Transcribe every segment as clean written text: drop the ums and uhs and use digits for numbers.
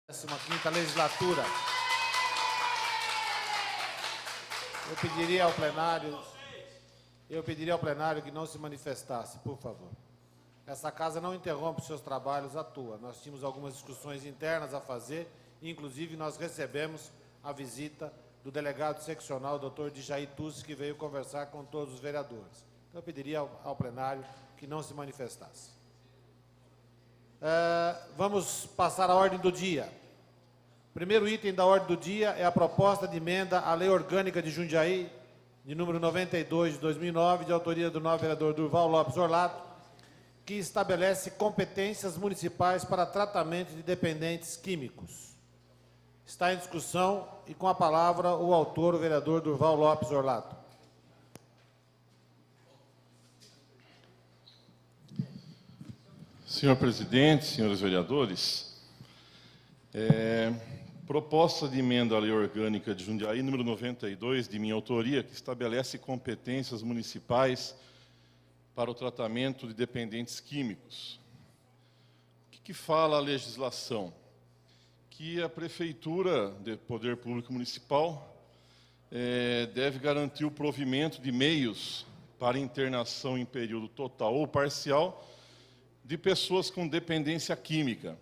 15ª legislatura. Eu pediria ao plenário que não se manifestasse, por favor. Essa casa não interrompe os seus trabalhos à toa. Nós tínhamos algumas discussões internas a fazer, inclusive nós recebemos a visita do delegado seccional, doutor Djaí Tussi, que veio conversar com todos os vereadores. Então, eu pediria ao plenário que não se manifestasse. Vamos passar à ordem do dia. O primeiro item da ordem do dia é a proposta de emenda à Lei Orgânica de Jundiaí, de número 92, de 2009, de autoria do novo vereador Durval Lopes Orlato, que estabelece competências municipais para tratamento de dependentes químicos. Está em discussão e com a palavra o autor, o vereador Durval Lopes Orlato. Senhor presidente, senhores vereadores, proposta de emenda à Lei Orgânica de Jundiaí, número 92, de minha autoria, que estabelece competências municipais para o tratamento de dependentes químicos. O que fala a legislação? Que a Prefeitura, de Poder Público Municipal, deve garantir o provimento de meios para internação em período total ou parcial de pessoas com dependência química,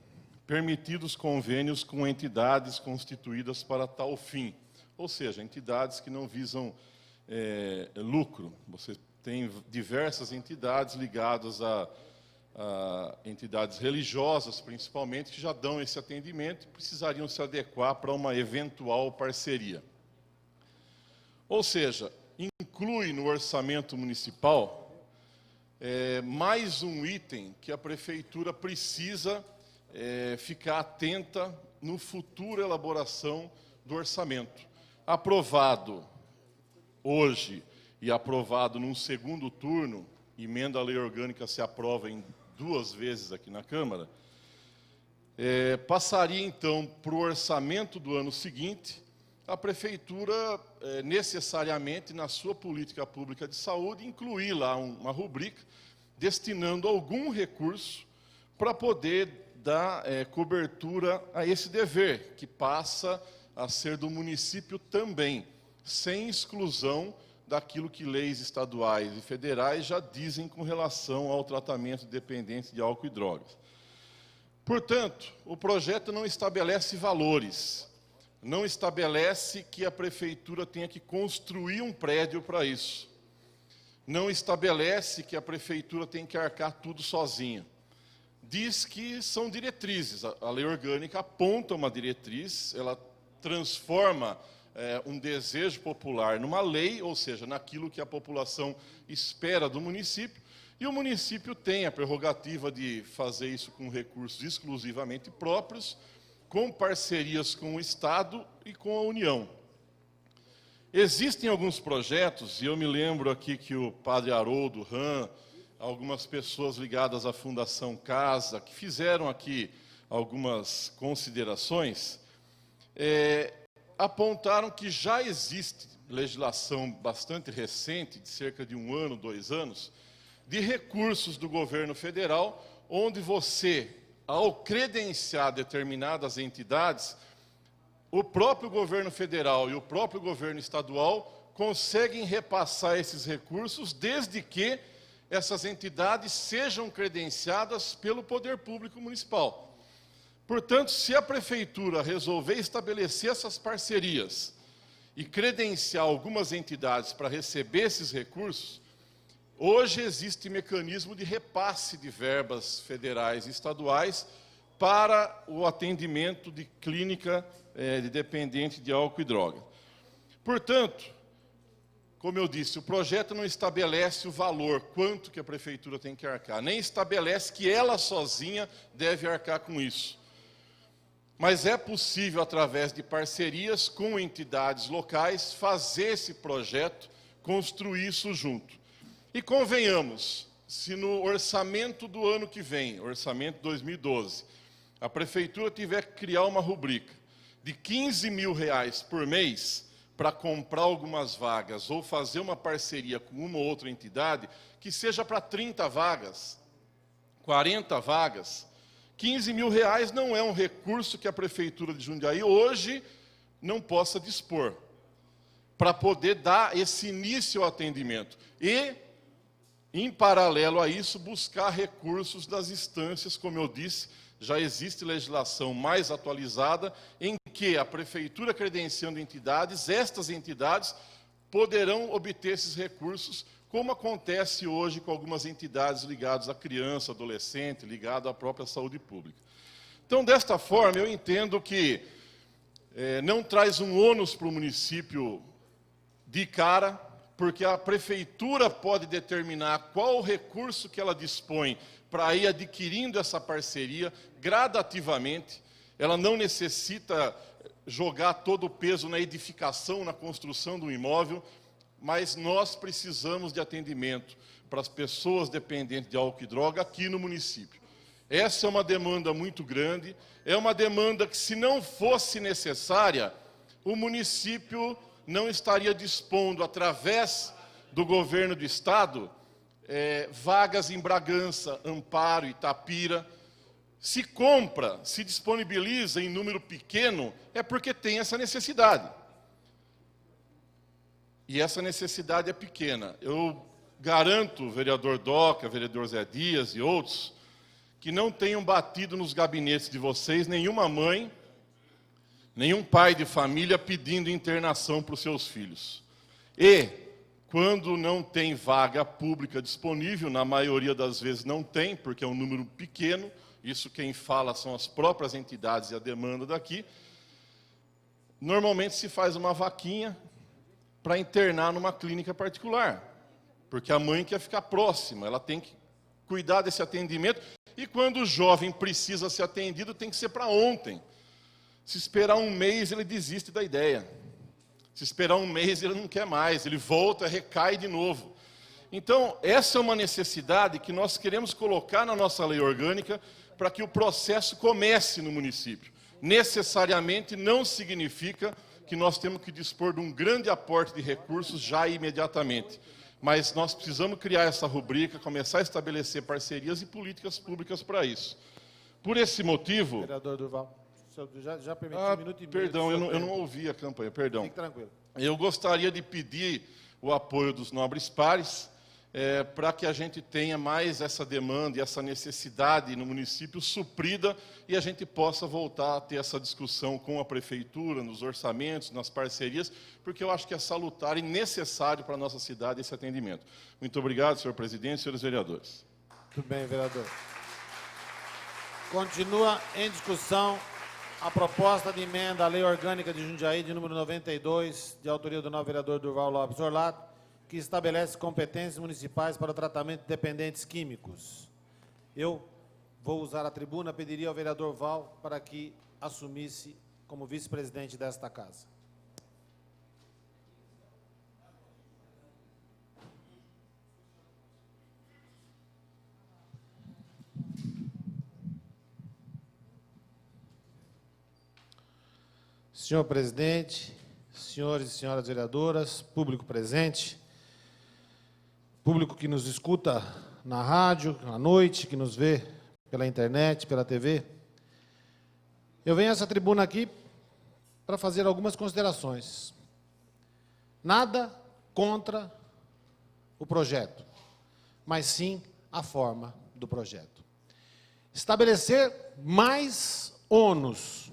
permitidos convênios com entidades constituídas para tal fim, ou seja, entidades que não visam lucro. Você tem diversas entidades ligadas a entidades religiosas, principalmente, que já dão esse atendimento e precisariam se adequar para uma eventual parceria. Ou seja, inclui no orçamento municipal mais um item que a Prefeitura precisa ficar atenta no futuro elaboração do orçamento. Aprovado hoje e aprovado num segundo turno, emenda à Lei Orgânica se aprova em 2 vezes aqui na Câmara, passaria então para o orçamento do ano seguinte, a Prefeitura necessariamente na sua política pública de saúde incluir lá uma rubrica destinando algum recurso para poder dar cobertura a esse dever, que passa a ser do município também, sem exclusão daquilo que leis estaduais e federais já dizem com relação ao tratamento de dependentes de álcool e drogas. Portanto, o projeto não estabelece valores, não estabelece que a Prefeitura tenha que construir um prédio para isso, não estabelece que a Prefeitura tem que arcar tudo sozinha. Diz que são diretrizes, a Lei Orgânica aponta uma diretriz, ela transforma um desejo popular numa lei, ou seja, naquilo que a população espera do município, e o município tem a prerrogativa de fazer isso com recursos exclusivamente próprios, com parcerias com o Estado e com a União. Existem alguns projetos, e eu me lembro aqui que o padre Haroldo Ram, algumas pessoas ligadas à Fundação Casa, que fizeram aqui algumas considerações, apontaram que já existe legislação bastante recente, de cerca de 1 ano, 2 anos, de recursos do governo federal, onde você, ao credenciar determinadas entidades, o próprio governo federal e o próprio governo estadual conseguem repassar esses recursos, desde que essas entidades sejam credenciadas pelo Poder Público Municipal. Portanto, se a Prefeitura resolver estabelecer essas parcerias e credenciar algumas entidades para receber esses recursos, hoje existe mecanismo de repasse de verbas federais e estaduais para o atendimento de clínica de dependente de álcool e droga. Portanto, como eu disse, o projeto não estabelece o valor, quanto que a Prefeitura tem que arcar, nem estabelece que ela sozinha deve arcar com isso. Mas é possível, através de parcerias com entidades locais, fazer esse projeto, construir isso junto. E convenhamos, se no orçamento do ano que vem, orçamento 2012, a Prefeitura tiver que criar uma rubrica de R$15 mil por mês para comprar algumas vagas ou fazer uma parceria com uma ou outra entidade, que seja para 30 vagas, 40 vagas, 15 mil reais não é um recurso que a Prefeitura de Jundiaí hoje não possa dispor, para poder dar esse início ao atendimento. E, em paralelo a isso, buscar recursos das instâncias, como eu disse, já existe legislação mais atualizada, em que a Prefeitura credenciando entidades, estas entidades poderão obter esses recursos, como acontece hoje com algumas entidades ligadas à criança, adolescente, ligado à própria saúde pública. Então, desta forma, eu entendo que não traz um ônus para o município de cara, porque a Prefeitura pode determinar qual o recurso que ela dispõe para ir adquirindo essa parceria gradativamente. Ela não necessita jogar todo o peso na edificação, na construção do imóvel, mas nós precisamos de atendimento para as pessoas dependentes de álcool e droga aqui no município. Essa é uma demanda muito grande, é uma demanda que, se não fosse necessária, o município não estaria dispondo, através do governo do Estado, vagas em Bragança, Amparo, Itapira. Se compra, se disponibiliza em número pequeno, é porque tem essa necessidade. E essa necessidade é pequena. Eu garanto, vereador Doca, vereador Zé Dias e outros, que não tenham batido nos gabinetes de vocês nenhuma mãe, nenhum pai de família pedindo internação para os seus filhos. E, quando não tem vaga pública disponível, na maioria das vezes não tem, porque é um número pequeno, isso quem fala são as próprias entidades e a demanda daqui, normalmente se faz uma vaquinha para internar numa clínica particular, porque a mãe quer ficar próxima, ela tem que cuidar desse atendimento, e quando o jovem precisa ser atendido, tem que ser para ontem. Se esperar um mês, ele desiste da ideia. Se esperar um mês, ele não quer mais, ele volta, recai de novo. Então, essa é uma necessidade que nós queremos colocar na nossa lei orgânica para que o processo comece no município. Necessariamente não significa que nós temos que dispor de um grande aporte de recursos já imediatamente. Mas nós precisamos criar essa rubrica, começar a estabelecer parcerias e políticas públicas para isso. Por esse motivo... Vereador Durval, já permiti 1 minuto e meio. Perdão, eu não ouvi a campanha, perdão. Fique tranquilo. Eu gostaria de pedir o apoio dos nobres pares, para que a gente tenha mais essa demanda e essa necessidade no município suprida e a gente possa voltar a ter essa discussão com a Prefeitura, nos orçamentos, nas parcerias, porque eu acho que é salutar e necessário para a nossa cidade esse atendimento. Muito obrigado, senhor presidente e senhores vereadores. Tudo bem, vereador. Continua em discussão a proposta de emenda à Lei Orgânica de Jundiaí, de número 92, de autoria do novo vereador Durval Lopes Orlato, que estabelece competências municipais para o tratamento de dependentes químicos. Eu vou usar a tribuna, pediria ao vereador Val para que assumisse como vice-presidente desta casa. Senhor presidente, senhores e senhoras vereadoras, público presente, público que nos escuta na rádio, à noite, que nos vê pela internet, pela TV. Eu venho a essa tribuna aqui para fazer algumas considerações. Nada contra o projeto, mas sim a forma do projeto. Estabelecer mais ônus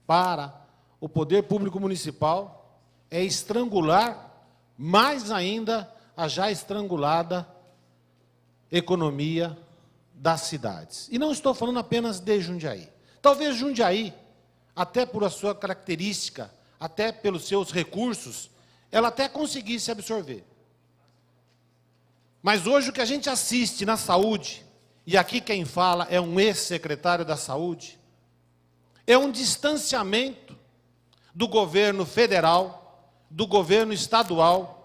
para o poder público municipal é estrangular mais ainda a já estrangulada economia das cidades. E não estou falando apenas de Jundiaí. Talvez Jundiaí, até por a sua característica, até pelos seus recursos, ela até conseguisse absorver. Mas hoje o que a gente assiste na saúde, e aqui quem fala é um ex-secretário da saúde, é um distanciamento do governo federal, do governo estadual,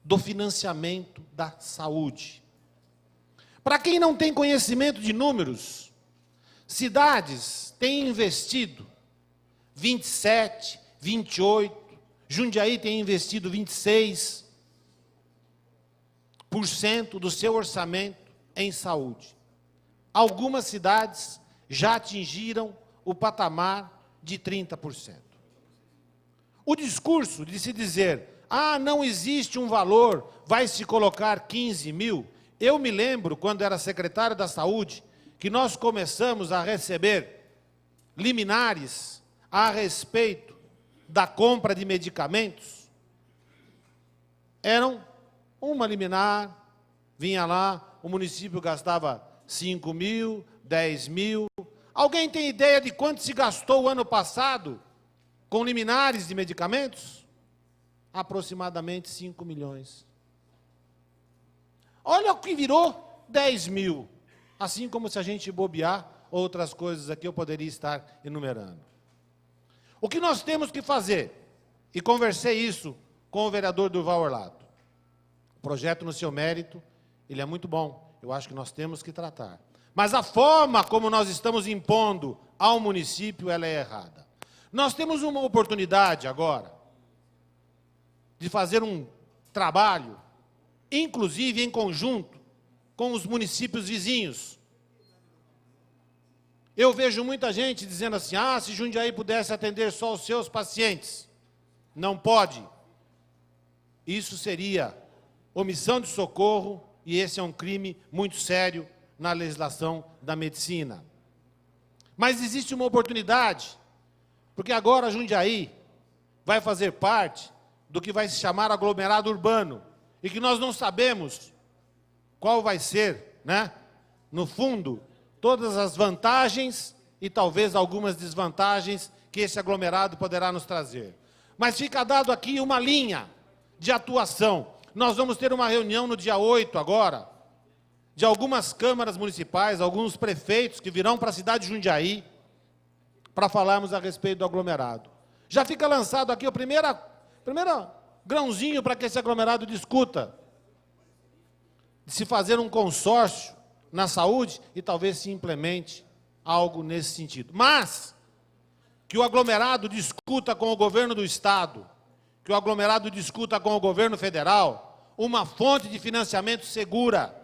do financiamento da saúde. Para quem não tem conhecimento de números, cidades têm investido 27, 28, Jundiaí tem investido 26% do seu orçamento em saúde. algumas cidades já atingiram o patamar de 30%. O discurso de se dizer, não existe um valor, vai se colocar 15 mil. Eu me lembro, quando era secretário da Saúde, que nós começamos a receber liminares a respeito da compra de medicamentos. Eram uma liminar, vinha lá, o município gastava 5 mil, 10 mil. Alguém tem ideia de quanto se gastou o ano passado com liminares de medicamentos? Aproximadamente 5 milhões. Olha o que virou 10 mil. Assim como se a gente bobear, outras coisas aqui eu poderia estar enumerando. O que nós temos que fazer, e conversei isso com o vereador Durval Orlato, o projeto no seu mérito, ele é muito bom, eu acho que nós temos que tratar. Mas a forma como nós estamos impondo ao município, ela é errada. Nós temos uma oportunidade agora de fazer um trabalho, inclusive em conjunto com os municípios vizinhos. Eu vejo muita gente dizendo assim, se Jundiaí pudesse atender só os seus pacientes. Não pode. Isso seria omissão de socorro, e esse é um crime muito sério na legislação da medicina. Mas existe uma oportunidade, porque agora Jundiaí vai fazer parte do que vai se chamar aglomerado urbano, e que nós não sabemos qual vai ser, no fundo, todas as vantagens e talvez algumas desvantagens que esse aglomerado poderá nos trazer. Mas fica dado aqui uma linha de atuação. Nós vamos ter uma reunião no dia 8 agora, de algumas câmaras municipais, alguns prefeitos que virão para a cidade de Jundiaí, para falarmos a respeito do aglomerado. Já fica lançado aqui o primeiro grãozinho para que esse aglomerado discuta, de se fazer um consórcio na saúde e talvez se implemente algo nesse sentido. Mas que o aglomerado discuta com o governo do Estado, que o aglomerado discuta com o governo federal uma fonte de financiamento segura,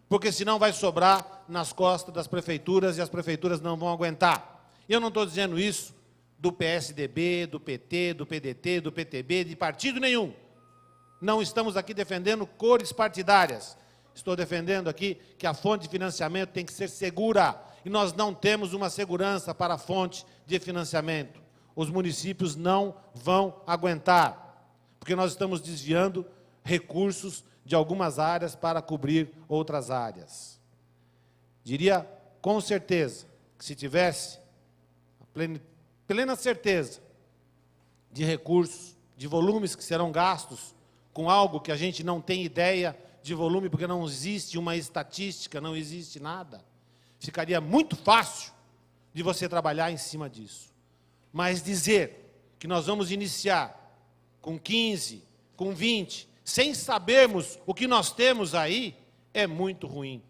porque senão vai sobrar nas costas das prefeituras e as prefeituras não vão aguentar. Eu não estou dizendo isso do PSDB, do PT, do PDT, do PTB, de partido nenhum. Não estamos aqui defendendo cores partidárias. Estou defendendo aqui que a fonte de financiamento tem que ser segura, e nós não temos uma segurança para a fonte de financiamento. Os municípios não vão aguentar, porque nós estamos desviando recursos de algumas áreas para cobrir outras áreas. Diria com certeza que se tivesse a plena certeza de recursos, de volumes que serão gastos com algo que a gente não tem ideia de volume, porque não existe uma estatística, não existe nada, ficaria muito fácil de você trabalhar em cima disso. Mas dizer que nós vamos iniciar com 15, com 20, sem sabermos o que nós temos aí, é muito ruim,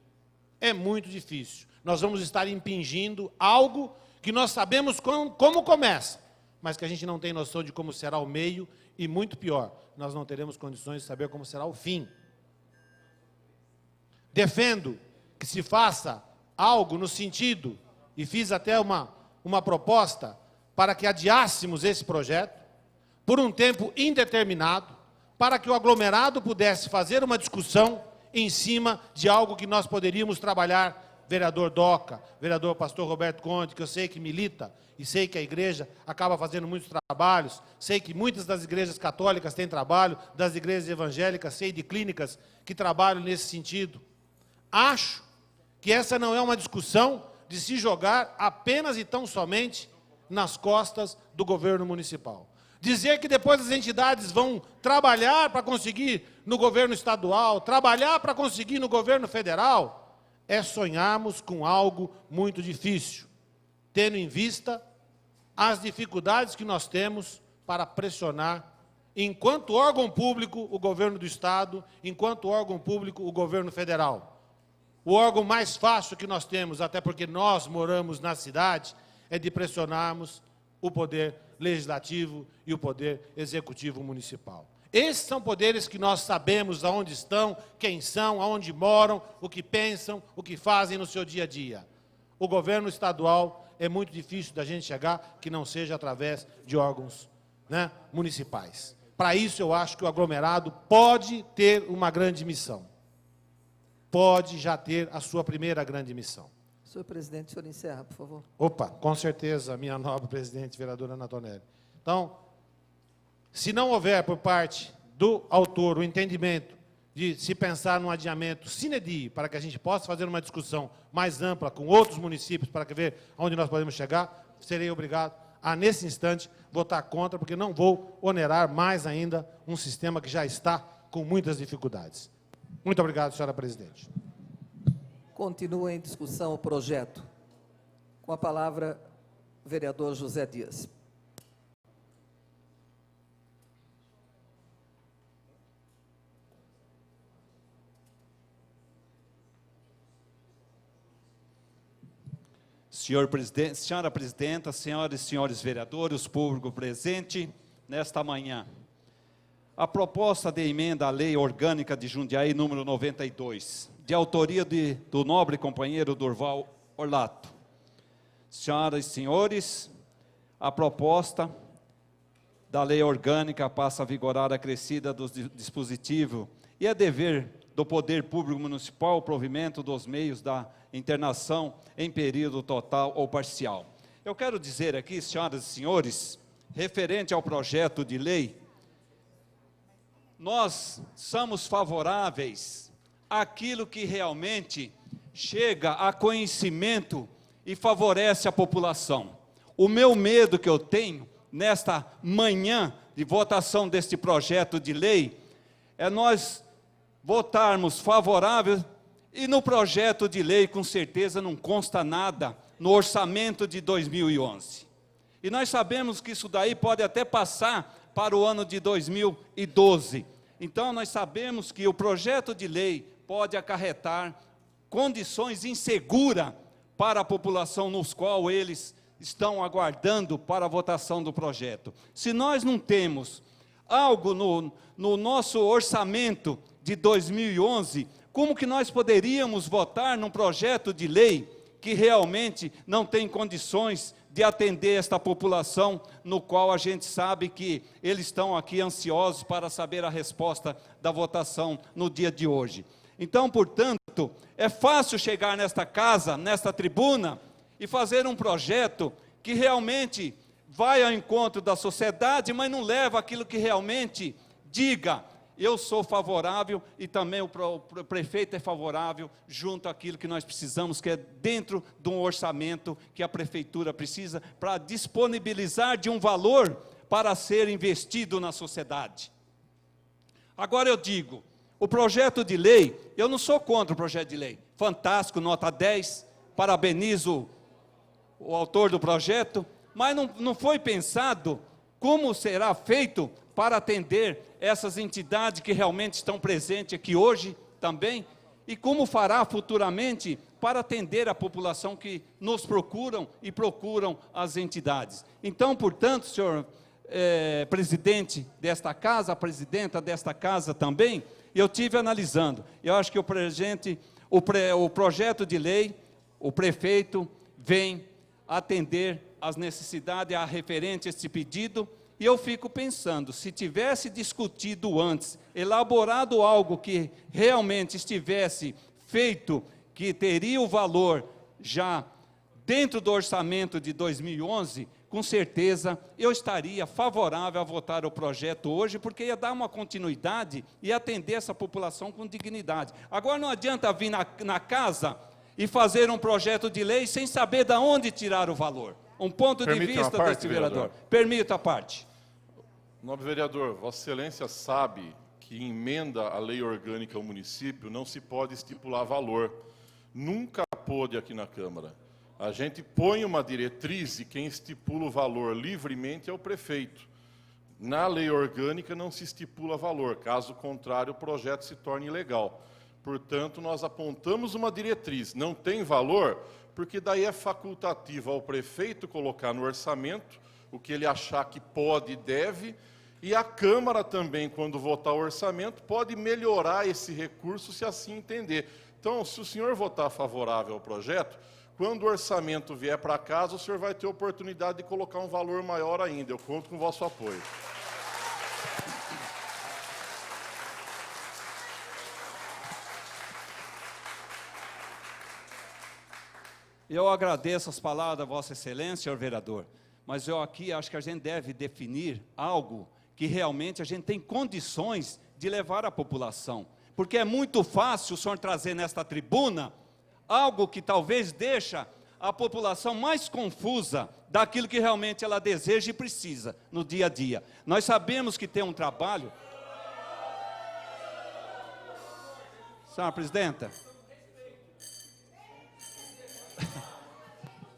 é muito difícil. Nós vamos estar impingindo algo que nós sabemos como começa, mas que a gente não tem noção de como será o meio, e muito pior, nós não teremos condições de saber como será o fim. Defendo que se faça algo no sentido, e fiz até uma proposta, para que adiássemos esse projeto, por um tempo indeterminado, para que o aglomerado pudesse fazer uma discussão em cima de algo que nós poderíamos trabalhar, vereador Doca, vereador pastor Roberto Conde, que eu sei que milita, e sei que a igreja acaba fazendo muitos trabalhos, sei que muitas das igrejas católicas têm trabalho, das igrejas evangélicas, sei de clínicas que trabalham nesse sentido. Acho que essa não é uma discussão de se jogar apenas e tão somente nas costas do governo municipal. Dizer que depois as entidades vão trabalhar para conseguir no governo estadual, trabalhar para conseguir no governo federal, é sonharmos com algo muito difícil, tendo em vista as dificuldades que nós temos para pressionar, enquanto órgão público, o governo do Estado, enquanto órgão público, o governo federal. O órgão mais fácil que nós temos, até porque nós moramos na cidade, é de pressionarmos o poder legislativo e o poder executivo municipal. Esses são poderes que nós sabemos aonde estão, quem são, aonde moram, o que pensam, o que fazem no seu dia a dia. O governo estadual é muito difícil da gente chegar que não seja através de órgãos, né, municipais. Para isso, eu acho que o aglomerado pode ter uma grande missão. Pode já ter a sua primeira grande missão. Senhor presidente, o senhor encerra, por favor. Opa, com certeza, minha nobre presidente, vereadora Ana Tonelli. Então, se não houver por parte do autor o entendimento de se pensar num adiamento sine die, para que a gente possa fazer uma discussão mais ampla com outros municípios, para ver onde nós podemos chegar, serei obrigado a, nesse instante, votar contra, porque não vou onerar mais ainda um sistema que já está com muitas dificuldades. Muito obrigado, senhora presidente. Continua em discussão o projeto. Com a palavra, vereador José Dias. Senhor presidente, senhora presidenta, senhoras e senhores vereadores, público presente nesta manhã. A proposta de emenda à Lei Orgânica de Jundiaí, número 92, de autoria do nobre companheiro Durval Orlato. Senhoras e senhores, a proposta da Lei Orgânica passa a vigorar acrescida do dispositivo e é dever do Poder Público Municipal o provimento dos meios da internação em período total ou parcial. Eu quero dizer aqui, senhoras e senhores, referente ao projeto de lei, nós somos favoráveis àquilo que realmente chega a conhecimento e favorece a população. O meu medo que eu tenho nesta manhã de votação deste projeto de lei é nós votarmos favorável e no projeto de lei com certeza não consta nada no orçamento de 2011. E nós sabemos que isso daí pode até passar para o ano de 2012. Então nós sabemos que o projeto de lei pode acarretar condições inseguras para a população nos qual eles estão aguardando para a votação do projeto. Se nós não temos algo no nosso orçamento de 2011, como que nós poderíamos votar num projeto de lei que realmente não tem condições de atender esta população, no qual a gente sabe que eles estão aqui ansiosos para saber a resposta da votação no dia de hoje. Então, portanto, é fácil chegar nesta casa, nesta tribuna, e fazer um projeto que realmente vai ao encontro da sociedade, mas não leva aquilo que realmente diga, eu sou favorável e também o prefeito é favorável junto àquilo que nós precisamos, que é dentro de um orçamento que a prefeitura precisa para disponibilizar de um valor para ser investido na sociedade. Agora eu digo, o projeto de lei, eu não sou contra o projeto de lei, fantástico, nota 10, parabenizo o autor do projeto, mas não foi pensado como será feito para atender essas entidades que realmente estão presentes aqui hoje também, e como fará futuramente para atender a população que nos procuram e procuram as entidades. Então, portanto, senhor presidente desta casa, a presidenta desta casa também, eu tive analisando, eu acho que o projeto de lei, o prefeito vem atender as necessidades a referente a esse pedido. E eu fico pensando, se tivesse discutido antes, elaborado algo que realmente estivesse feito, que teria o valor já dentro do orçamento de 2011, com certeza eu estaria favorável a votar o projeto hoje, porque ia dar uma continuidade e atender essa população com dignidade. Agora não adianta vir na casa e fazer um projeto de lei sem saber de onde tirar o valor. Um ponto de vista deste vereador. Permita a parte. Nobre vereador, Vossa Excelência sabe que em emenda à lei orgânica ao município não se pode estipular valor. Nunca pôde aqui na Câmara. A gente põe uma diretriz e quem estipula o valor livremente é o prefeito. Na lei orgânica não se estipula valor, caso contrário o projeto se torne ilegal. Portanto, nós apontamos uma diretriz, não tem valor, porque daí é facultativo ao prefeito colocar no orçamento o que ele achar que pode e deve, E a Câmara também, quando votar o orçamento, pode melhorar esse recurso se assim entender. Então, se o senhor votar favorável ao projeto, quando o orçamento vier para casa, o senhor vai ter oportunidade de colocar um valor maior ainda. Eu conto com o vosso apoio. Eu agradeço as palavras da Vossa Excelência, senhor vereador, mas eu aqui acho que a gente deve definir algo que realmente a gente tem condições de levar à população. Porque é muito fácil o senhor trazer nesta tribuna algo que talvez deixa a população mais confusa daquilo que realmente ela deseja e precisa no dia a dia. Nós sabemos que tem um trabalho... Senhora Presidenta...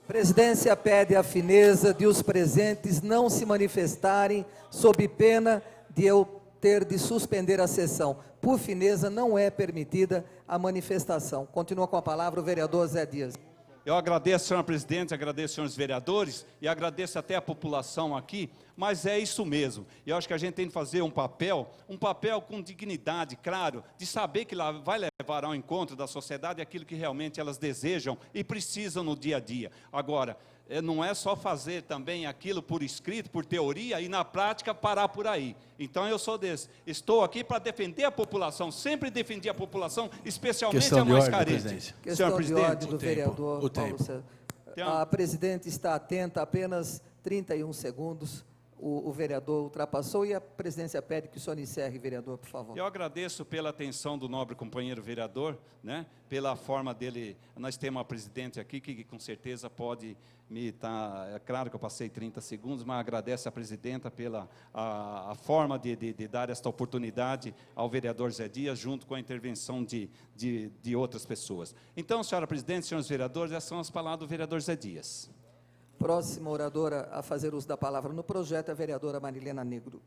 Presidência pede a fineza de os presentes não se manifestarem sob pena de eu ter de suspender a sessão. Por fineza, não é permitida a manifestação. Continua com a palavra o vereador Zé Dias. Eu agradeço, senhora presidente, agradeço, senhores vereadores, e agradeço até a população aqui, mas é isso mesmo. Eu acho que a gente tem que fazer um papel com dignidade, claro, de saber que lá vai levar ao encontro da sociedade aquilo que realmente elas desejam e precisam no dia a dia. Agora, não é só fazer também aquilo por escrito, por teoria, e na prática parar por aí. Então eu sou desse. Estou aqui para defender a população, sempre defendi a população, especialmente a mais carente. Questão de ordem do vereador Paulo César. A presidente está atenta, apenas 31 segundos. O vereador ultrapassou e a presidência pede que o senhor encerre, vereador, por favor. Eu agradeço pela atenção do nobre companheiro vereador, né, pela forma dele. Nós temos uma presidente aqui que com certeza pode me é claro que eu passei 30 segundos, mas agradeço a presidenta pela a forma de dar esta oportunidade ao vereador Zé Dias, junto com a intervenção de outras pessoas. Então, senhora presidente, senhores vereadores, essas são as palavras do vereador Zé Dias. Próxima oradora a fazer uso da palavra no projeto é a vereadora Marilena Negro.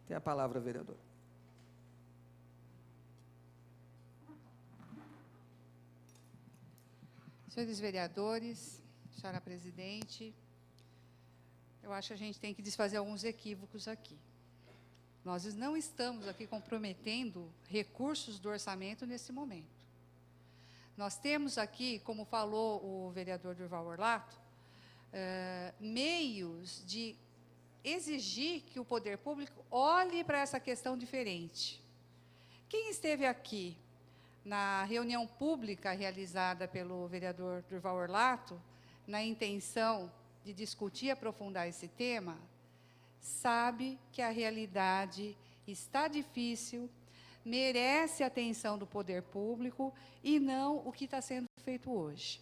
Tem a palavra, vereador. Senhores vereadores, senhora presidente, eu acho que a gente tem que desfazer alguns equívocos aqui. Nós não estamos aqui comprometendo recursos do orçamento nesse momento. Nós temos aqui, como falou o vereador Durval Orlato, meios de exigir que o poder público olhe para essa questão diferente. Quem esteve aqui na reunião pública realizada pelo vereador Durval Orlato, na intenção de discutir e aprofundar esse tema, sabe que a realidade está difícil, merece a atenção do poder público e não o que está sendo feito hoje.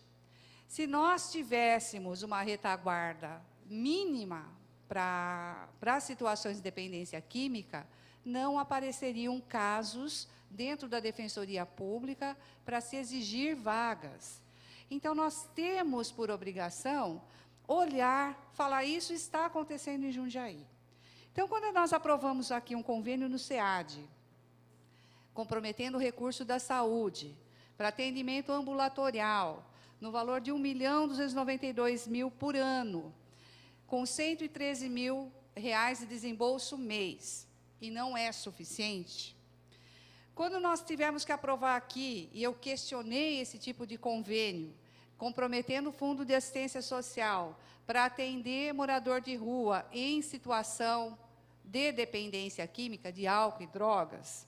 Se nós tivéssemos uma retaguarda mínima para situações de dependência química, não apareceriam casos dentro da Defensoria Pública para se exigir vagas. Então, nós temos por obrigação olhar, falar, isso está acontecendo em Jundiaí. Então, quando nós aprovamos aqui um convênio no SEAD, comprometendo o recurso da saúde, para atendimento ambulatorial, no valor de R$1.292.000 por ano, com R$113.000 de desembolso mês, e não é suficiente. Quando nós tivemos que aprovar aqui, e eu questionei esse tipo de convênio, comprometendo o Fundo de Assistência Social, para atender morador de rua em situação de dependência química, de álcool e drogas,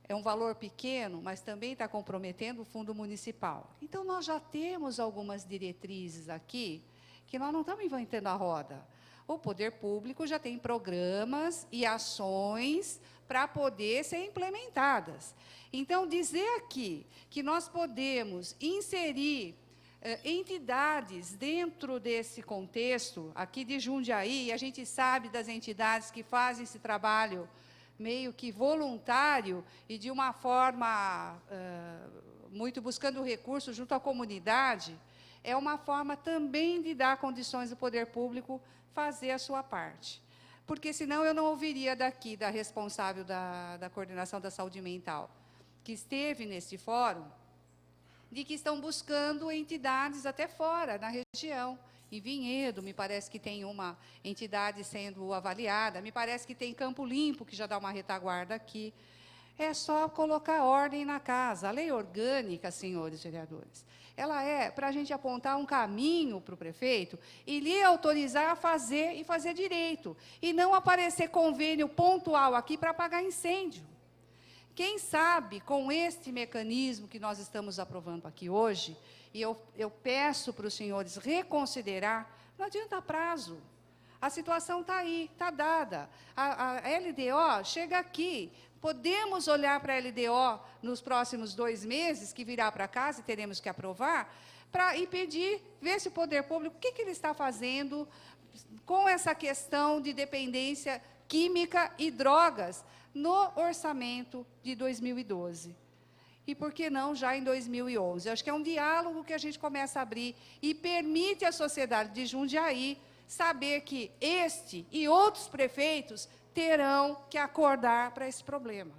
é um valor pequeno, mas também está comprometendo o fundo municipal. Então, nós já temos algumas diretrizes aqui, que nós não estamos inventando a roda. O poder público já tem programas e ações para poder ser implementadas. Então, dizer aqui que nós podemos inserir entidades dentro desse contexto, aqui de Jundiaí, e a gente sabe das entidades que fazem esse trabalho meio que voluntário e de uma forma muito buscando recursos junto à comunidade, é uma forma também de dar condições do poder público fazer a sua parte. Porque senão eu não ouviria daqui da responsável da coordenação da saúde mental, que esteve neste fórum, de que estão buscando entidades até fora, na região. em Vinhedo, me parece que tem uma entidade sendo avaliada, me parece que tem Campo Limpo, que já dá uma retaguarda aqui. É só colocar ordem na casa. A lei orgânica, senhores vereadores, ela é para a gente apontar um caminho para o prefeito e lhe autorizar a fazer e fazer direito, e não aparecer convênio pontual aqui para apagar incêndio. Quem sabe, com este mecanismo que nós estamos aprovando aqui hoje, e eu peço para os senhores reconsiderar, não adianta prazo. A situação está aí, está dada. A LDO chega aqui. Podemos olhar para a LDO nos próximos 2 meses, que virá para casa e teremos que aprovar, e pedir, ver se o poder público, o que ele está fazendo com essa questão de dependência química e drogas no orçamento de 2012. E por que não já em 2011? Eu acho que é um diálogo que a gente começa a abrir e permite à sociedade de Jundiaí saber que este e outros prefeitos terão que acordar para esse problema.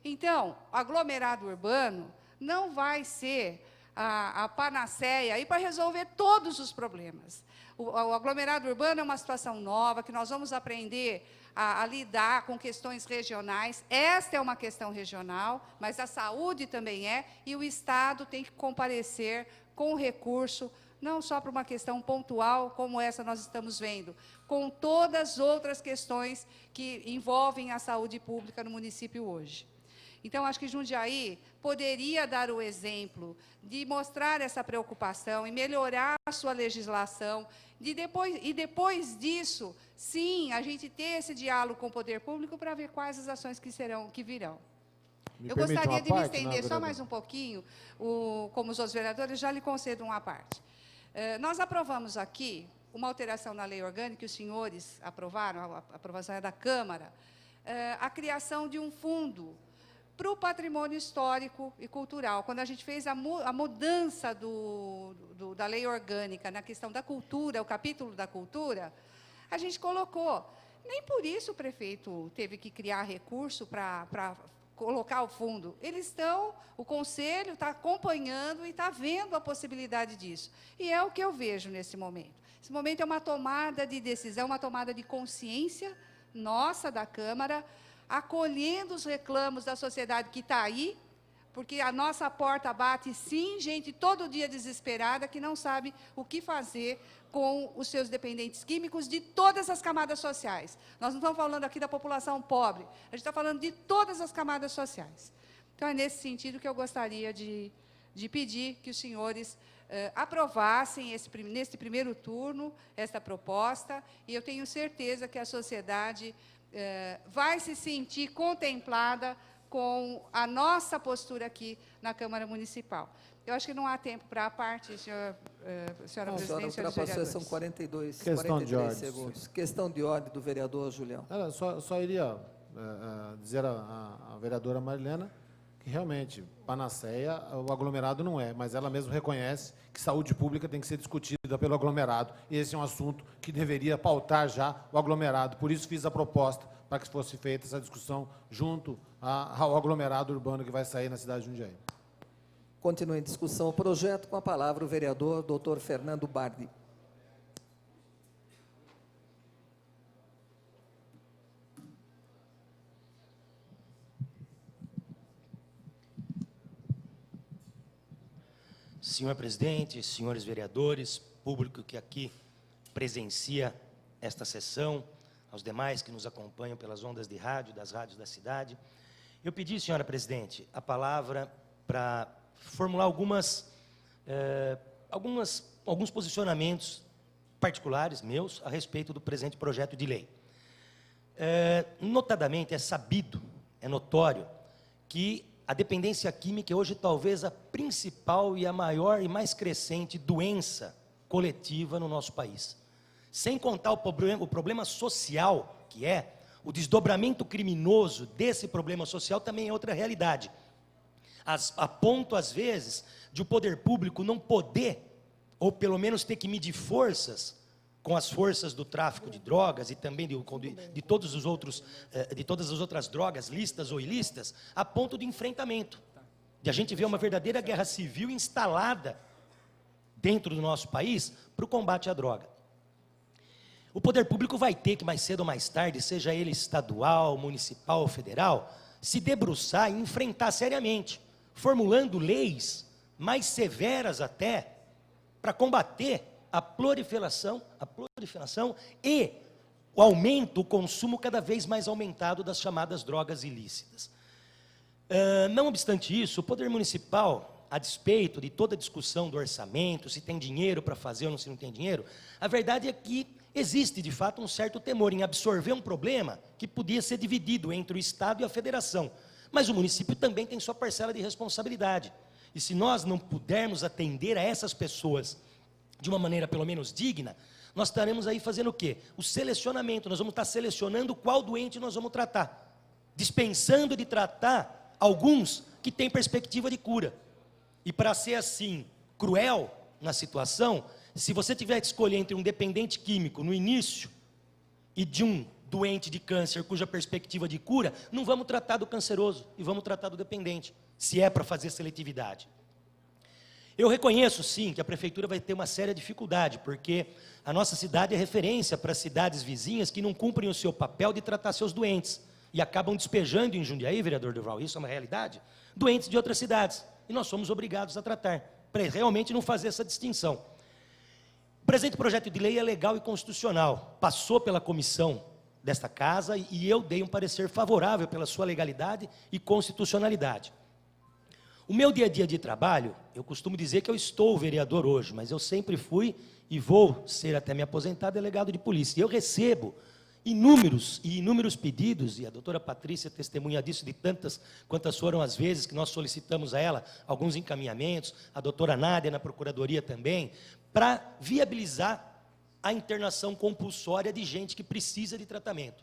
Então, o aglomerado urbano não vai ser a panaceia para resolver todos os problemas. O aglomerado urbano é uma situação nova, que nós vamos aprender a lidar com questões regionais. Esta é uma questão regional, mas a saúde também é, e o Estado tem que comparecer com recurso, não só para uma questão pontual, como essa nós estamos vendo, com todas as outras questões que envolvem a saúde pública no município hoje. Então, acho que Jundiaí poderia dar o exemplo de mostrar essa preocupação e melhorar a sua legislação, depois disso, sim, a gente ter esse diálogo com o poder público para ver quais as ações que virão. Eu gostaria de me estender só mais um pouquinho, como os outros vereadores, já lhe concedo uma parte. Nós aprovamos aqui uma alteração na lei orgânica, que os senhores aprovaram, a aprovação é da Câmara, a criação de um fundo para o patrimônio histórico e cultural. Quando a gente fez a mudança da lei orgânica na questão da cultura, o capítulo da cultura, a gente colocou. Nem por isso o prefeito teve que criar recurso para colocar o fundo. O Conselho está acompanhando e está vendo a possibilidade disso. E é o que eu vejo nesse momento. Esse momento é uma tomada de decisão, uma tomada de consciência nossa, da Câmara, acolhendo os reclamos da sociedade que está aí, porque a nossa porta bate, sim, gente todo dia desesperada, que não sabe o que fazer com os seus dependentes químicos de todas as camadas sociais. Nós não estamos falando aqui da população pobre, a gente está falando de todas as camadas sociais. Então, é nesse sentido que eu gostaria de pedir que os senhores aprovassem, nesse primeiro turno, esta proposta, e eu tenho certeza que a sociedade vai se sentir contemplada com a nossa postura aqui na Câmara Municipal. Eu acho que não há tempo para a parte, senhora presidente, senhores vereadores. São 42 segundos. Sim. Questão de ordem do vereador Julião. Só iria dizer à vereadora Marilena que realmente, panaceia, o aglomerado não é, mas ela mesma reconhece que saúde pública tem que ser discutida pelo aglomerado, e esse é um assunto que deveria pautar já o aglomerado. Por isso fiz a proposta para que fosse feita essa discussão junto ao aglomerado urbano que vai sair na cidade de Jundiaí. Continua em discussão o projeto, com a palavra o vereador Dr. Fernando Bardi. Senhor presidente, senhores vereadores, público que aqui presencia esta sessão, aos demais que nos acompanham pelas ondas de rádio, das rádios da cidade, eu pedi, senhora presidente, a palavra para formular alguns posicionamentos particulares meus a respeito do presente projeto de lei. Notadamente, é sabido, é notório, que a dependência química é hoje talvez a principal e a maior e mais crescente doença coletiva no nosso país. Sem contar o problema social, que é o desdobramento criminoso desse problema social, também é outra realidade. A ponto, às vezes, de o poder público não poder, ou pelo menos ter que medir forças com as forças do tráfico de drogas e também de todas as outras drogas, listas ou ilícitas, a ponto de enfrentamento. De a gente ver uma verdadeira guerra civil instalada dentro do nosso país para o combate à droga. O poder público vai ter que, mais cedo ou mais tarde, seja ele estadual, municipal ou federal, se debruçar e enfrentar seriamente, formulando leis mais severas até, para combater a proliferação e o aumento, o consumo cada vez mais aumentado das chamadas drogas ilícitas. Não obstante isso, o poder municipal, a despeito de toda a discussão do orçamento, se tem dinheiro para fazer ou se não tem dinheiro, a verdade é que existe, de fato, um certo temor em absorver um problema que podia ser dividido entre o Estado e a Federação. Mas o município também tem sua parcela de responsabilidade. E se nós não pudermos atender a essas pessoas de uma maneira pelo menos digna, nós estaremos aí fazendo o quê? O selecionamento. Nós vamos estar selecionando qual doente nós vamos tratar, dispensando de tratar alguns que têm perspectiva de cura. E para ser assim, cruel na situação, se você tiver que escolher entre um dependente químico no início e de um doente de câncer cuja perspectiva de cura, não vamos tratar do canceroso e vamos tratar do dependente, se é para fazer seletividade. Eu reconheço, sim, que a prefeitura vai ter uma séria dificuldade, porque a nossa cidade é referência para cidades vizinhas que não cumprem o seu papel de tratar seus doentes e acabam despejando em Jundiaí, vereador Durval, isso é uma realidade, doentes de outras cidades. E nós somos obrigados a tratar, para realmente não fazer essa distinção. O presente projeto de lei é legal e constitucional, passou pela comissão desta casa e eu dei um parecer favorável pela sua legalidade e constitucionalidade. O meu dia a dia de trabalho, eu costumo dizer que eu estou vereador hoje, mas eu sempre fui e vou ser até me aposentar delegado de polícia. E eu recebo inúmeros pedidos, e a doutora Patrícia testemunha disso, de tantas quantas foram as vezes que nós solicitamos a ela alguns encaminhamentos, a doutora Nádia na procuradoria também, para viabilizar a internação compulsória de gente que precisa de tratamento.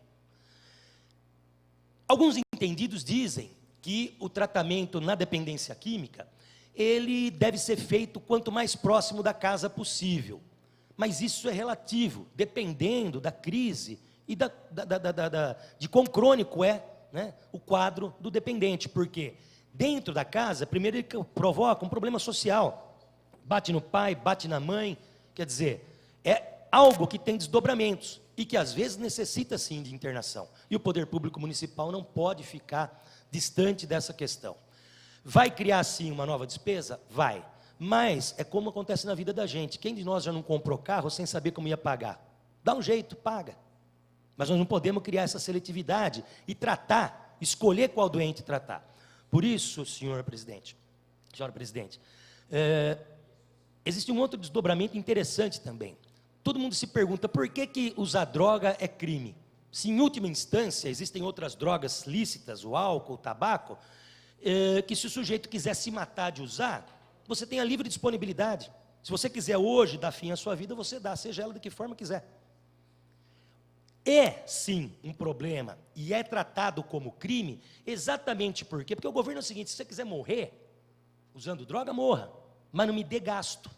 Alguns entendidos dizem que o tratamento na dependência química, ele deve ser feito quanto mais próximo da casa possível. Mas isso é relativo, dependendo da crise e de quão crônico é, né, o quadro do dependente. Porque dentro da casa, primeiro ele provoca um problema social. Bate no pai, bate na mãe, quer dizer, é algo que tem desdobramentos e que às vezes necessita sim de internação. E o poder público municipal não pode ficar distante dessa questão. Vai criar sim uma nova despesa? Vai. Mas é como acontece na vida da gente. Quem de nós já não comprou carro sem saber como ia pagar? Dá um jeito, paga. Mas nós não podemos criar essa seletividade e tratar, escolher qual doente tratar. Por isso, senhora presidente, existe um outro desdobramento interessante também. Todo mundo se pergunta por que usar droga é crime? Se em última instância existem outras drogas lícitas, o álcool, o tabaco, que se o sujeito quiser se matar de usar, você tem a livre disponibilidade. Se você quiser hoje dar fim à sua vida, você dá, seja ela de que forma quiser. É, sim, um problema e é tratado como crime exatamente por quê? Porque o governo é o seguinte, se você quiser morrer usando droga, morra, mas não me dê gasto.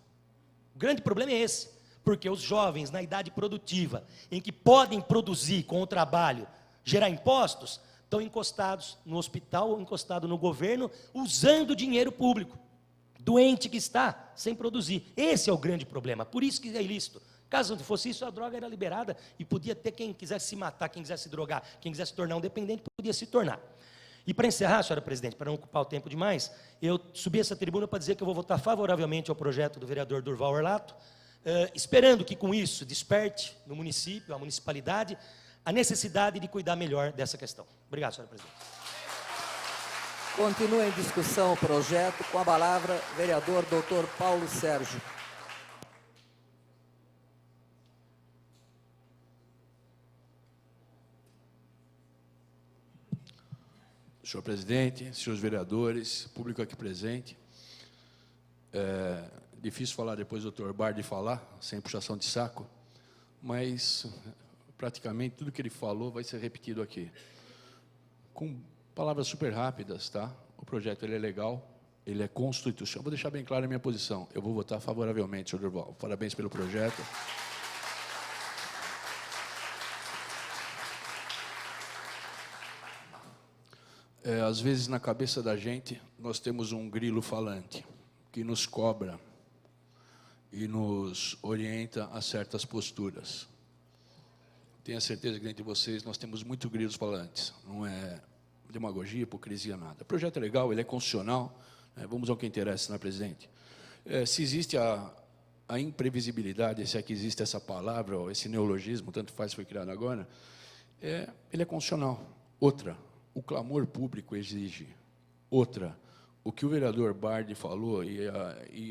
O grande problema é esse, porque os jovens na idade produtiva, em que podem produzir com o trabalho, gerar impostos, estão encostados no hospital ou encostados no governo, usando dinheiro público, doente que está, sem produzir. Esse é o grande problema, por isso que é ilícito. Caso não fosse isso, a droga era liberada e podia ter quem quisesse se matar, quem quisesse se drogar, quem quisesse se tornar um dependente, podia se tornar. E para encerrar, senhora presidente, para não ocupar o tempo demais, eu subi essa tribuna para dizer que eu vou votar favoravelmente ao projeto do vereador Durval Orlato, esperando que com isso desperte no município, a municipalidade, a necessidade de cuidar melhor dessa questão. Obrigado, senhora presidente. Continua em discussão o projeto, com a palavra, vereador Dr. Paulo Sérgio. Senhor presidente, senhores vereadores, público aqui presente, difícil falar depois do doutor Bardi falar, sem puxação de saco, mas praticamente tudo que ele falou vai ser repetido aqui. Com palavras super rápidas, tá? O projeto ele é legal, ele é constitucional. Vou deixar bem clara a minha posição. Eu vou votar favoravelmente, senhor Durval. Parabéns pelo projeto. Às vezes, na cabeça da gente, nós temos um grilo falante que nos cobra e nos orienta a certas posturas. Tenho a certeza que entre vocês nós temos muitos grilos falantes, não é demagogia, hipocrisia, nada. O projeto é legal, ele é constitucional, vamos ao que interessa, não é, presidente? Se existe a imprevisibilidade, se é que existe essa palavra, ou esse neologismo, tanto faz, foi criado agora, ele é constitucional. Outra, o clamor público exige. Outra, o que o vereador Bardi falou, e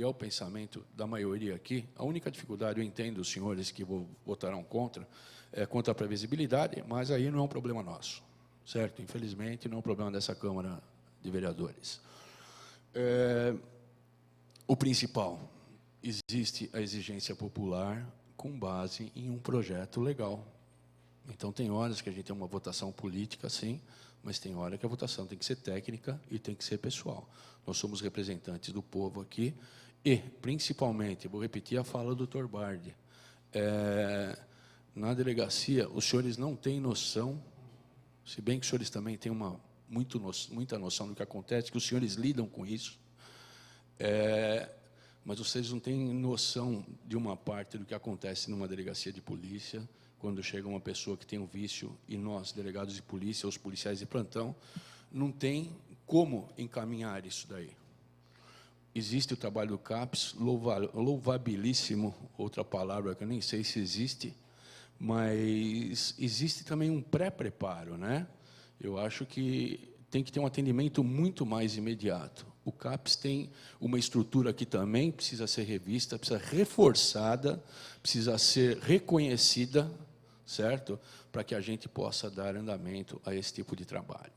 é o pensamento da maioria aqui, a única dificuldade, eu entendo os senhores que votarão contra a previsibilidade, mas aí não é um problema nosso, certo? Infelizmente, não é um problema dessa Câmara de Vereadores. O principal, existe a exigência popular com base em um projeto legal. Então, tem horas que a gente tem uma votação política, sim, mas tem hora que a votação tem que ser técnica e tem que ser pessoal. Nós somos representantes do povo aqui e, principalmente, vou repetir a fala do Dr. Bardi, na delegacia, os senhores não têm noção, se bem que os senhores também têm muita noção do que acontece, que os senhores lidam com isso, mas vocês não têm noção de uma parte do que acontece numa delegacia de polícia, quando chega uma pessoa que tem um vício, e nós, delegados de polícia, os policiais de plantão, não tem como encaminhar isso daí. Existe o trabalho do CAPS, louvabilíssimo, outra palavra que eu nem sei se existe, mas existe também um pré-preparo, né? Eu acho que tem que ter um atendimento muito mais imediato. O CAPS tem uma estrutura que também precisa ser revista, precisa ser reforçada, precisa ser reconhecida, certo? Para que a gente possa dar andamento a esse tipo de trabalho.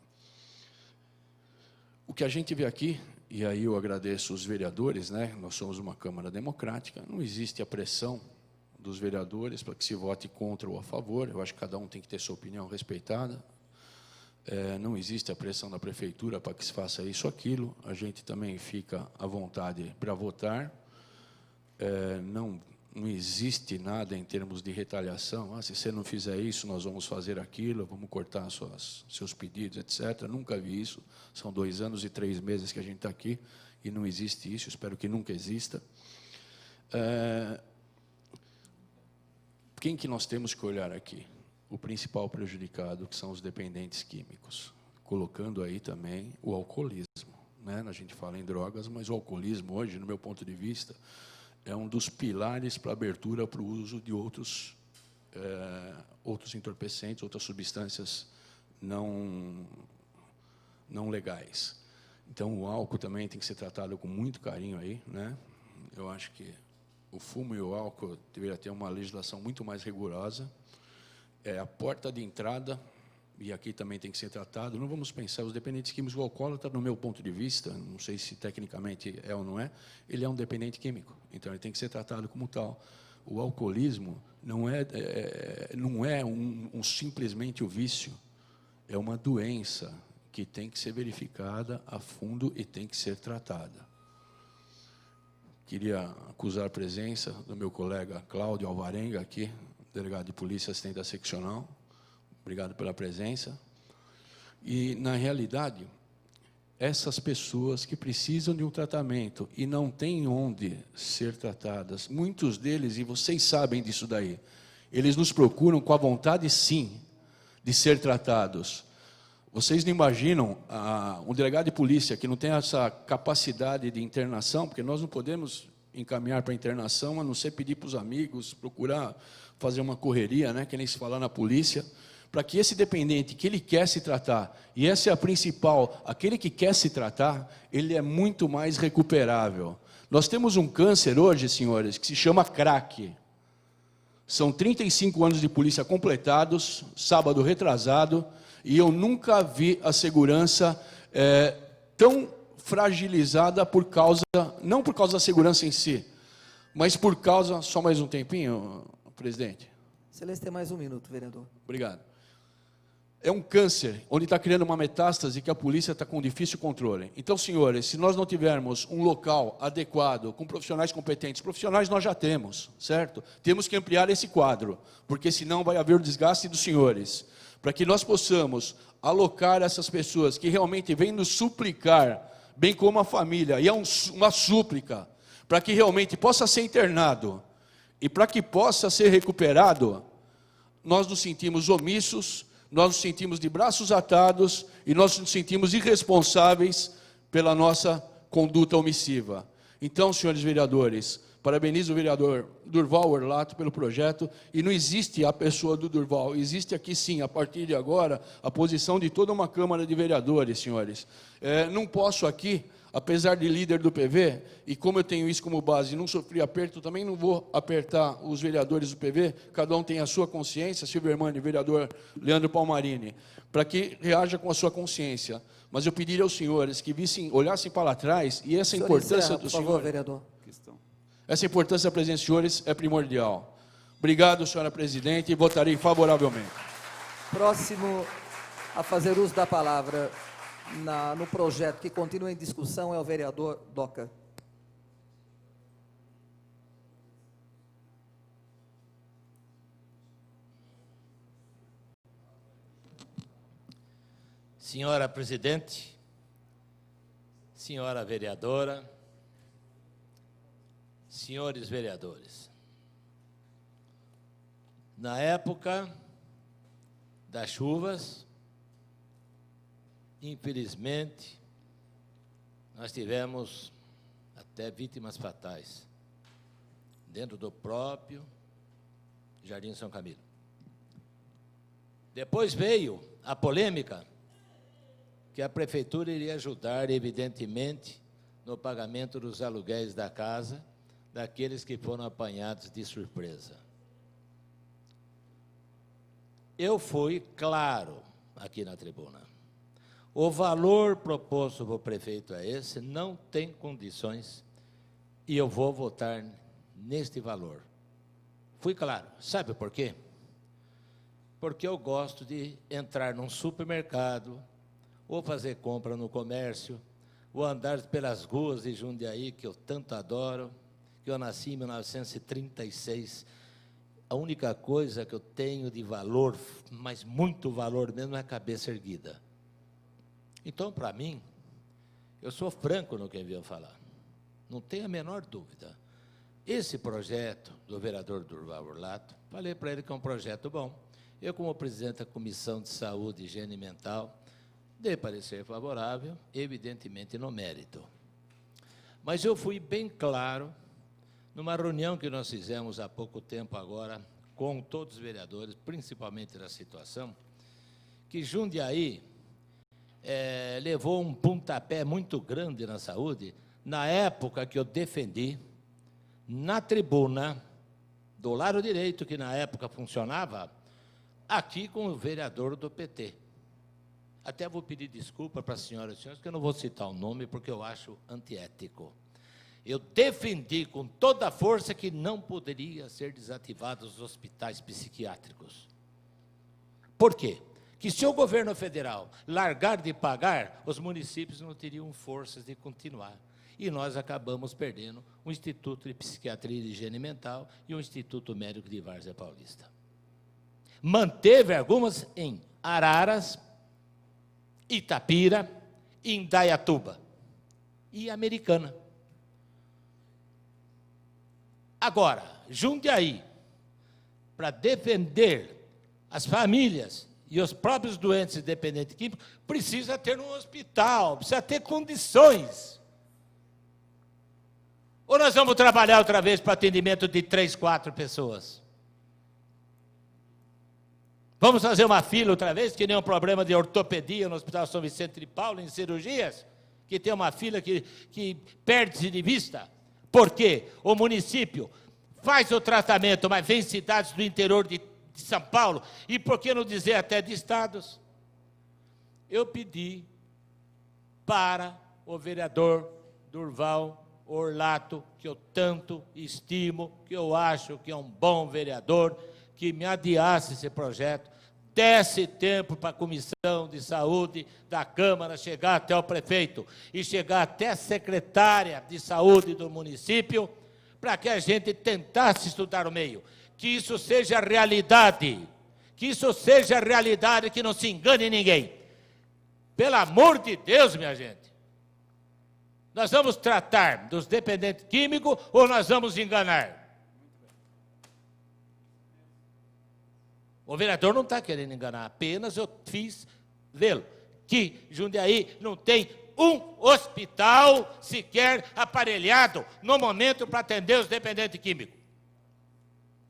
O que a gente vê aqui, e aí eu agradeço os vereadores, né? Nós somos uma Câmara democrática, não existe a pressão dos vereadores para que se vote contra ou a favor, eu acho que cada um tem que ter sua opinião respeitada. Não existe a pressão da prefeitura para que se faça isso ou aquilo, a gente também fica à vontade para votar, não existe nada em termos de retaliação, se você não fizer isso, nós vamos fazer aquilo, vamos cortar seus pedidos, etc. Nunca vi isso, são 2 anos e 3 meses que a gente está aqui, e não existe isso, espero que nunca exista. Quem que nós temos que olhar aqui? O principal prejudicado, que são os dependentes químicos, colocando aí também o alcoolismo, né? A gente fala em drogas, mas o alcoolismo hoje, no meu ponto de vista, é um dos pilares para a abertura para o uso de outros entorpecentes, outras substâncias não legais. Então, o álcool também tem que ser tratado com muito carinho aí, né? Eu acho que o fumo e o álcool deveria ter uma legislação muito mais rigorosa. É a porta de entrada, e aqui também tem que ser tratado. Não vamos pensar, os dependentes químicos, o alcoólatra, no meu ponto de vista, não sei se tecnicamente é ou não é, ele é um dependente químico, então ele tem que ser tratado como tal. O alcoolismo não é simplesmente o vício, é uma doença que tem que ser verificada a fundo e tem que ser tratada. Queria acusar a presença do meu colega Cláudio Alvarenga aqui, delegado de polícia, assistente da seccional. Obrigado pela presença. E, na realidade, essas pessoas que precisam de um tratamento e não têm onde ser tratadas, muitos deles, e vocês sabem disso daí, eles nos procuram com a vontade, sim, de ser tratados. Vocês não imaginam um delegado de polícia que não tem essa capacidade de internação, porque nós não podemos encaminhar para internação, a não ser pedir para os amigos, procurar fazer uma correria, né, que nem se fala na polícia, para que esse dependente que ele quer se tratar, e essa é a principal, aquele que quer se tratar, ele é muito mais recuperável. Nós temos um câncer hoje, senhores, que se chama crack. São 35 anos de polícia completados, sábado retrasado, e eu nunca vi a segurança tão fragilizada por causa, não por causa da segurança em si, mas por causa, só mais um tempinho, presidente. Excelência, tem mais 1 minuto, vereador. Obrigado. É um câncer, onde está criando uma metástase que a polícia está com difícil controle. Então, senhores, se nós não tivermos um local adequado, com profissionais competentes, profissionais nós já temos, certo? Temos que ampliar esse quadro, porque senão vai haver o desgaste dos senhores, para que nós possamos alocar essas pessoas que realmente vêm nos suplicar, bem como a família, e é uma súplica, para que realmente possa ser internado e para que possa ser recuperado, nós nos sentimos omissos, nós nos sentimos de braços atados e nós nos sentimos irresponsáveis pela nossa conduta omissiva. Então, senhores vereadores, parabenizo o vereador Durval Orlato pelo projeto, e não existe a pessoa do Durval, existe aqui sim, a partir de agora, a posição de toda uma Câmara de Vereadores, senhores. Não posso aqui, apesar de líder do PV, e como eu tenho isso como base e não sofri aperto, também não vou apertar os vereadores do PV, cada um tem a sua consciência, Silvermani, vereador Leandro Palmarini, para que reaja com a sua consciência. Mas eu pediria aos senhores que vissem, olhassem para trás, e essa importância do senhor... Por favor, vereador. Essa importância da presença dos senhores é primordial. Obrigado, senhora presidente, e votarei favoravelmente. Próximo a fazer uso da palavra no projeto que continua em discussão é o vereador Doca. Senhora presidente, senhora vereadora, senhores vereadores, na época das chuvas, infelizmente, nós tivemos até vítimas fatais dentro do próprio Jardim São Camilo. Depois veio a polêmica que a prefeitura iria ajudar, evidentemente, no pagamento dos aluguéis da casa daqueles que foram apanhados de surpresa. Eu fui claro aqui na tribuna. O valor proposto para o prefeito é esse, não tem condições, e eu vou votar neste valor. Fui claro. Sabe por quê? Porque eu gosto de entrar num supermercado, ou fazer compra no comércio, ou andar pelas ruas de Jundiaí, que eu tanto adoro, que eu nasci em 1936. A única coisa que eu tenho de valor, mas muito valor mesmo, é a cabeça erguida. Então, para mim, eu sou franco no que eu venho falar. Não tenho a menor dúvida. Esse projeto do vereador Durval Orlato, falei para ele que é um projeto bom. Eu, como presidente da Comissão de Saúde e Higiene Mental, dei parecer favorável, evidentemente no mérito. Mas eu fui bem claro, numa reunião que nós fizemos há pouco tempo agora, com todos os vereadores, principalmente da situação, que Jundiaí levou um pontapé muito grande na saúde, na época que eu defendi, na tribuna, do lado direito, que na época funcionava, aqui com o vereador do PT. Até vou pedir desculpa para as senhoras e senhores, que eu não vou citar o nome, porque eu acho antiético. Eu defendi com toda a força que não poderia ser desativados os hospitais psiquiátricos. Por quê? Que se o governo federal largar de pagar, os municípios não teriam forças de continuar. E nós acabamos perdendo o Instituto de Psiquiatria e Higiene Mental e o Instituto Médico de Várzea Paulista. Manteve algumas em Araras, Itapira, Indaiatuba e Americana. Agora, Jundiaí, para defender as famílias e os próprios doentes dependentes químicos, precisa ter um hospital, precisa ter condições. Ou nós vamos trabalhar outra vez para atendimento de 3, 4 pessoas? Vamos fazer uma fila outra vez, que nem um problema de ortopedia no Hospital São Vicente de Paulo, em cirurgias, que tem uma fila que perde-se de vista. Por quê? O município faz o tratamento, mas vem cidades do interior de São Paulo, e por que não dizer até de estados? Eu pedi para o vereador Durval Orlato, que eu tanto estimo, que eu acho que é um bom vereador, que me adiasse esse projeto, desse tempo para a Comissão de Saúde da Câmara chegar até o prefeito e chegar até a secretária de Saúde do município, para que a gente tentasse estudar o meio. Que isso seja realidade, que não se engane ninguém. Pelo amor de Deus, minha gente. Nós vamos tratar dos dependentes químicos ou nós vamos enganar? O vereador não está querendo enganar, apenas eu fiz vê-lo, que Jundiaí não tem um hospital sequer aparelhado no momento para atender os dependentes químicos.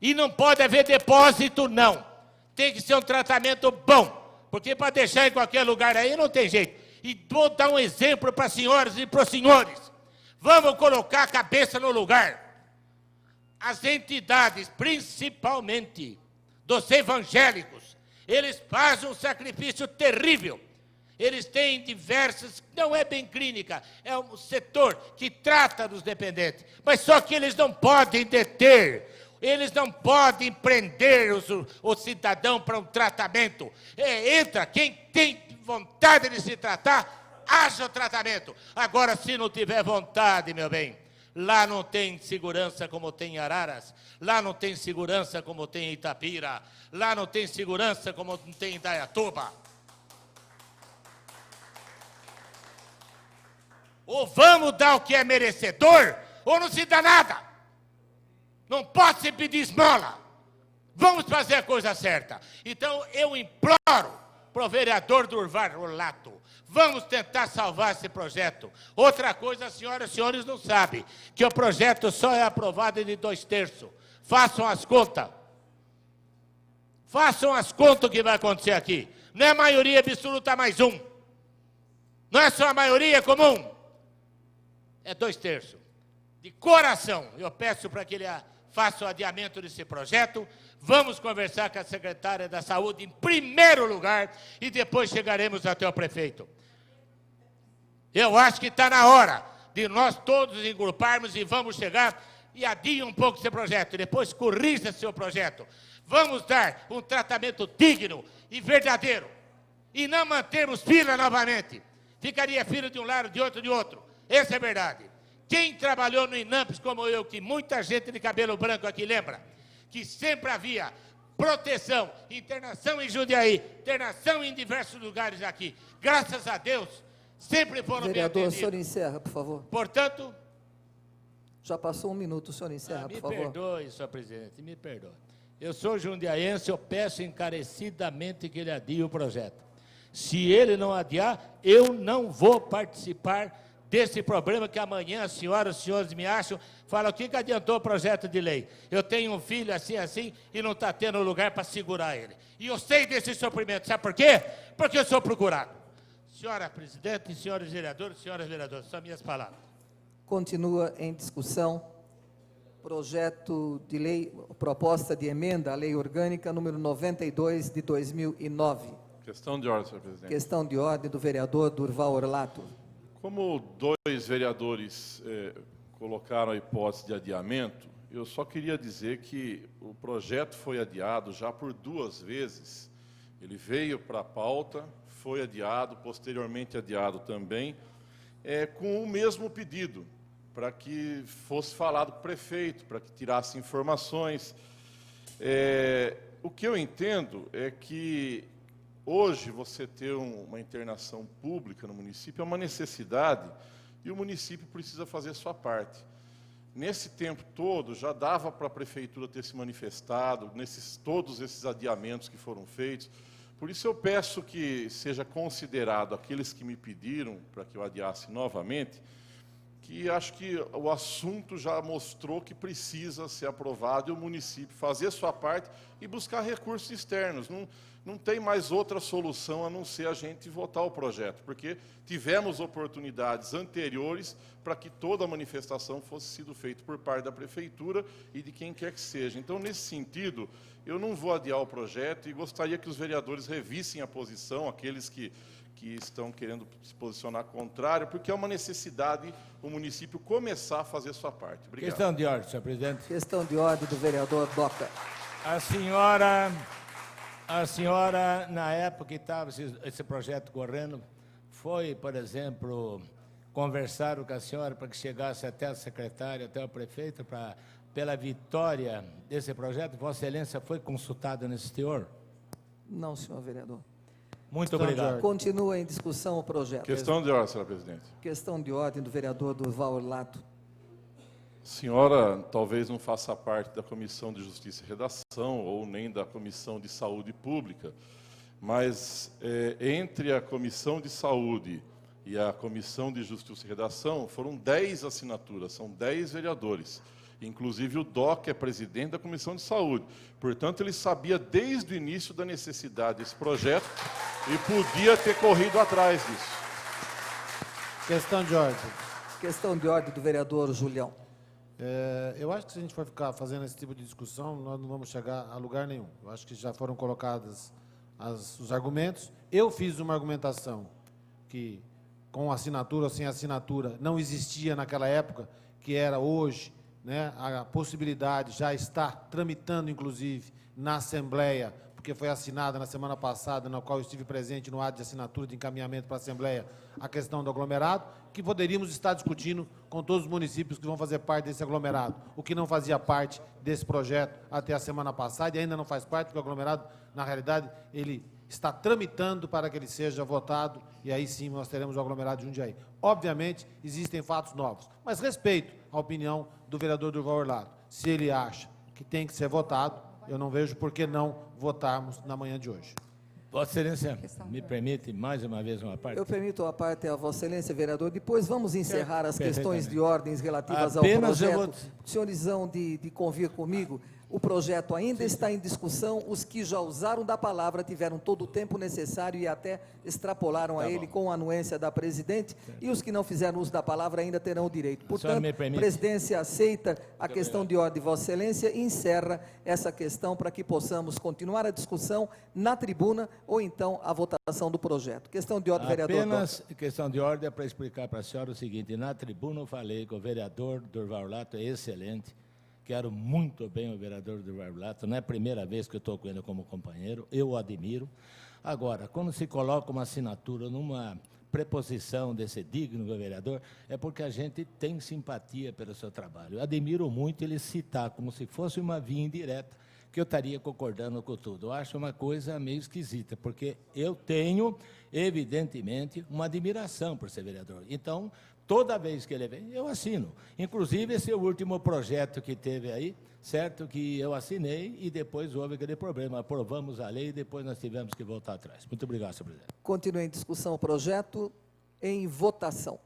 E não pode haver depósito, não. Tem que ser um tratamento bom, porque para deixar em qualquer lugar aí não tem jeito. E vou dar um exemplo para as senhoras e para os senhores. Vamos colocar a cabeça no lugar. As entidades, principalmente dos evangélicos, eles fazem um sacrifício terrível. Eles têm diversas, não é bem clínica, é um setor que trata dos dependentes. Mas só que eles não podem deter, eles não podem prender o cidadão para um tratamento. Entra, quem tem vontade de se tratar, haja o tratamento. Agora, se não tiver vontade, meu bem, lá não tem segurança como tem em Araras, lá não tem segurança como tem em Itapira, lá não tem segurança como tem em Indaiatuba. Ou vamos dar o que é merecedor, ou não se dá nada. Não pode se pedir esmola. Vamos fazer a coisa certa. Então, eu imploro para o vereador Durval Orlato, vamos tentar salvar esse projeto. Outra coisa, senhoras e senhores não sabem, que o projeto só é aprovado de 2/3. Façam as contas. Façam as contas que vai acontecer aqui. Não é maioria absoluta mais um. Não é só a maioria comum. É 2/3. De coração, eu peço para que ele faça o adiamento desse projeto. Vamos conversar com a secretária da Saúde em primeiro lugar e depois chegaremos até o prefeito. Eu acho que está na hora de nós todos engruparmos e vamos chegar e adie um pouco esse projeto. E depois corrija seu projeto. Vamos dar um tratamento digno e verdadeiro. E não mantermos fila novamente. Ficaria fila de um lado, de outro. Essa é a verdade. Quem trabalhou no INAMPS como eu, que muita gente de cabelo branco aqui lembra, que sempre havia proteção, internação em Jundiaí, internação em diversos lugares aqui. Graças a Deus, sempre foram bem Vereador, o atendidos. senhor encerra, por favor. Portanto, Já passou 1 minuto, o senhor encerra, por favor. me perdoe, senhor presidente, me perdoe. Eu sou jundiaense, eu peço encarecidamente que ele adie o projeto. Se ele não adiar, eu não vou participar desse problema que amanhã as senhoras e os senhores me acham, falam, o que adiantou o projeto de lei? Eu tenho um filho assim, e não está tendo lugar para segurar ele. E eu sei desse sofrimento, sabe por quê? Porque eu sou procurado. Senhora presidente, senhores vereadores, senhoras vereadoras, são minhas palavras. Continua em discussão projeto de lei, proposta de emenda à lei orgânica número 92 de 2009. Questão de ordem, senhor presidente. Questão de ordem do vereador Durval Orlato. Como 2 vereadores colocaram a hipótese de adiamento, eu só queria dizer que o projeto foi adiado já por 2 vezes. Ele veio para a pauta, foi adiado, posteriormente adiado também, com o mesmo pedido, para que fosse falado com o prefeito, para que tirasse informações. O que eu entendo é que hoje, você ter uma internação pública no município é uma necessidade e o município precisa fazer a sua parte. Nesse tempo todo, já dava para a prefeitura ter se manifestado, todos esses adiamentos que foram feitos. Por isso eu peço que seja considerado aqueles que me pediram para que eu adiasse novamente, que acho que o assunto já mostrou que precisa ser aprovado e o município fazer a sua parte e buscar recursos externos. Não tem mais outra solução a não ser a gente votar o projeto, porque tivemos oportunidades anteriores para que toda a manifestação fosse sido feita por parte da prefeitura e de quem quer que seja. Então, nesse sentido, eu não vou adiar o projeto e gostaria que os vereadores revissem a posição, aqueles que estão querendo se posicionar contrário, porque é uma necessidade o município começar a fazer a sua parte. Obrigado. Questão de ordem, senhor presidente. Questão de ordem do vereador Doca. A senhora, na época que estava esse projeto correndo, foi, por exemplo, conversar com a senhora para que chegasse até a secretária, até o prefeito, pela vitória desse projeto? Vossa Excelência foi consultada nesse teor? Não, senhor vereador. Muito Questão de obrigado. ordem. Continua em discussão o projeto. Questão de ordem, senhora presidente. Questão de ordem do vereador Durval Orlato. A senhora talvez não faça parte da Comissão de Justiça e Redação ou nem da Comissão de Saúde Pública, mas entre a Comissão de Saúde e a Comissão de Justiça e Redação foram 10 assinaturas, são 10 vereadores. Inclusive o DOC é presidente da Comissão de Saúde. Portanto, ele sabia desde o início da necessidade desse projeto e podia ter corrido atrás disso. Questão de ordem. Questão de ordem do vereador Julião. Eu acho que se a gente for ficar fazendo esse tipo de discussão, nós não vamos chegar a lugar nenhum. Eu acho que já foram colocados os argumentos. Eu fiz uma argumentação que, com assinatura ou sem assinatura, não existia naquela época, que era hoje, né, a possibilidade já está tramitando, inclusive, na Assembleia, porque foi assinada na semana passada, na qual eu estive presente no ato de assinatura de encaminhamento para a Assembleia, a questão do aglomerado, que poderíamos estar discutindo com todos os municípios que vão fazer parte desse aglomerado, o que não fazia parte desse projeto até a semana passada e ainda não faz parte, porque o aglomerado, na realidade, ele está tramitando para que ele seja votado e aí sim nós teremos o aglomerado de Jundiaí. Obviamente, existem fatos novos, mas respeito a opinião do vereador Durval Orlato. Se ele acha que tem que ser votado, eu não vejo por que não votarmos na manhã de hoje. Vossa Excelência, Questão me de permite mais uma vez uma parte? Eu permito a parte a Vossa Excelência, vereador. Depois vamos encerrar as questões Perfeitamente. de ordens relativas Apenas ao eu projeto. Os senhores hão de convir comigo. O projeto ainda está em discussão. Os que já usaram da palavra tiveram todo o tempo necessário e até extrapolaram a ele com a anuência da presidente. E os que não fizeram uso da palavra ainda terão o direito. Portanto, me a permite? presidência aceita a questão de ordem de Vossa Excelência e encerra essa questão para que possamos continuar a discussão na tribuna ou então a votação do projeto. Questão de ordem, vereador. Apenas questão de ordem é para explicar para a senhora o seguinte: na tribuna eu falei que o vereador Durval Orlato é excelente, quero muito bem o vereador Durval Orlato, não é a primeira vez que eu estou com ele como companheiro, eu o admiro. Agora, quando se coloca uma assinatura numa preposição desse digno vereador, é porque a gente tem simpatia pelo seu trabalho. Eu admiro muito ele citar como se fosse uma via indireta, que eu estaria concordando com tudo. Eu acho uma coisa meio esquisita, porque eu tenho, evidentemente, uma admiração por ser vereador. Então, toda vez que ele vem, eu assino. Inclusive, esse é o último projeto que teve aí, certo? Que eu assinei e depois houve aquele problema. Aprovamos a lei e depois nós tivemos que voltar atrás. Muito obrigado, senhor presidente. Continua em discussão o projeto. Em votação.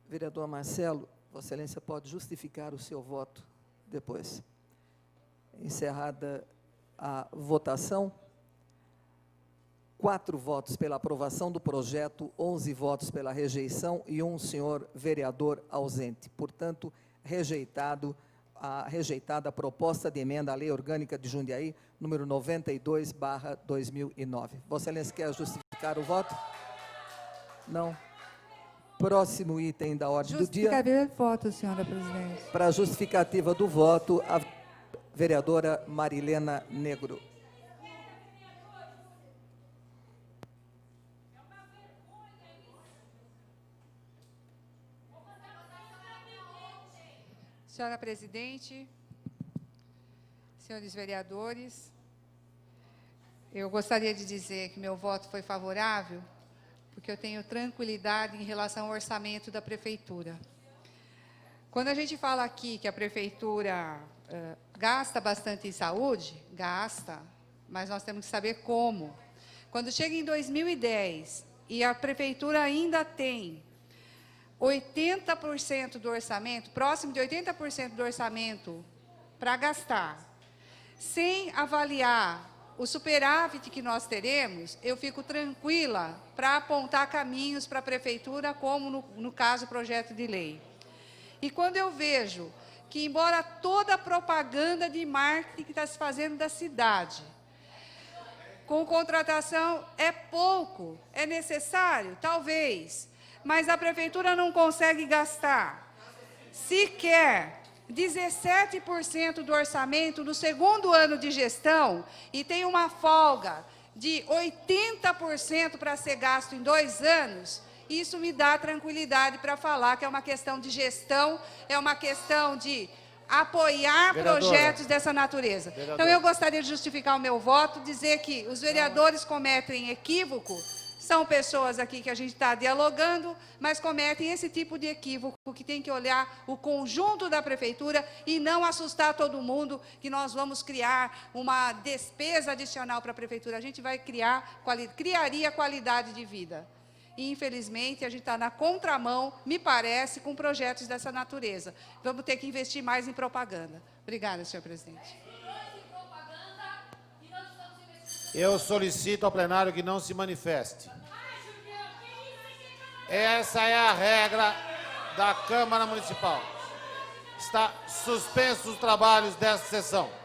Vereador Marcelo, Vossa Excelência pode justificar o seu voto depois. Encerrada a votação, 4 votos pela aprovação do projeto, 11 votos pela rejeição e 1 senhor vereador ausente. Portanto, rejeitada a proposta de emenda à Lei Orgânica de Jundiaí, número 92/2009. Vossa Excelência quer justificar o voto? Não. Próximo item da ordem do dia. Justificativa de voto, senhora presidente. Para a justificativa do voto, a vereadora Marilena Negro. Senhora presidente, senhores vereadores, eu gostaria de dizer que meu voto foi favorável, porque eu tenho tranquilidade em relação ao orçamento da prefeitura. Quando a gente fala aqui que a prefeitura gasta bastante em saúde, gasta, mas nós temos que saber como. Quando chega em 2010 e a prefeitura ainda tem 80% do orçamento, próximo de 80% do orçamento para gastar, sem avaliar o superávit que nós teremos, eu fico tranquila para apontar caminhos para a prefeitura, como no caso o projeto de lei. E quando eu vejo que, embora toda a propaganda de marketing que está se fazendo da cidade, com contratação é pouco, é necessário? Talvez, mas a prefeitura não consegue gastar sequer 17% do orçamento no segundo ano de gestão e tem uma folga de 80% para ser gasto em 2 anos, isso me dá tranquilidade para falar que é uma questão de gestão, é uma questão de apoiar projetos dessa natureza. Então, eu gostaria de justificar o meu voto, dizer que os vereadores cometem equívoco, são pessoas aqui que a gente está dialogando, mas cometem esse tipo de equívoco, que tem que olhar o conjunto da prefeitura e não assustar todo mundo, que nós vamos criar uma despesa adicional para a prefeitura. A gente vai criaria qualidade de vida. E, infelizmente, a gente está na contramão, me parece, com projetos dessa natureza. Vamos ter que investir mais em propaganda. Obrigada, senhor presidente. Eu solicito ao plenário que não se manifeste. Essa é a regra da Câmara Municipal. Está suspenso os trabalhos desta sessão.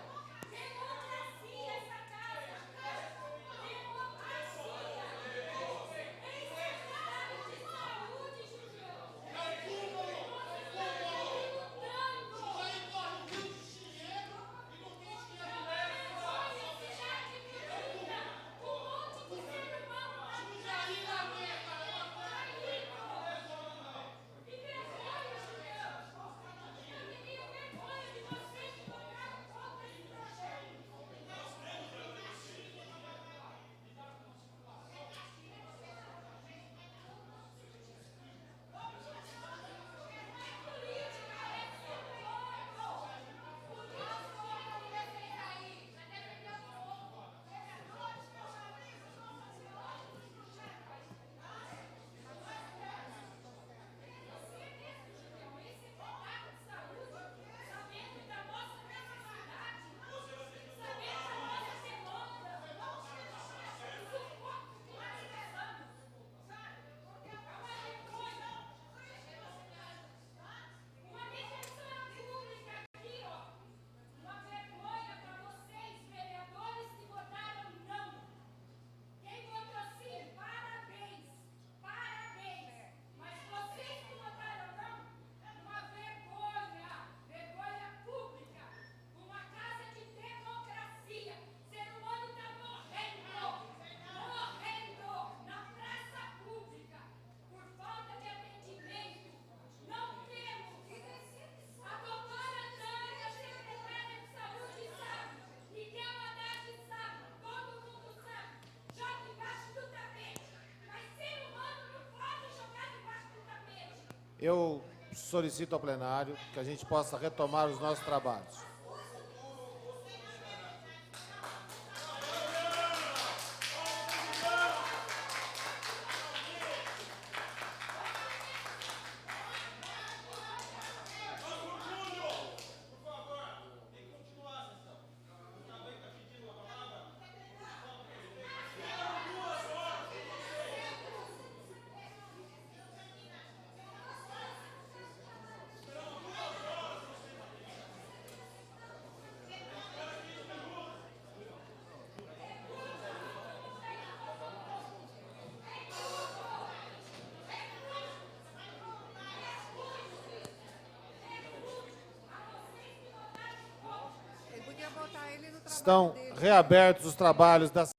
Eu solicito ao plenário que a gente possa retomar os nossos trabalhos. Estão reabertos os trabalhos da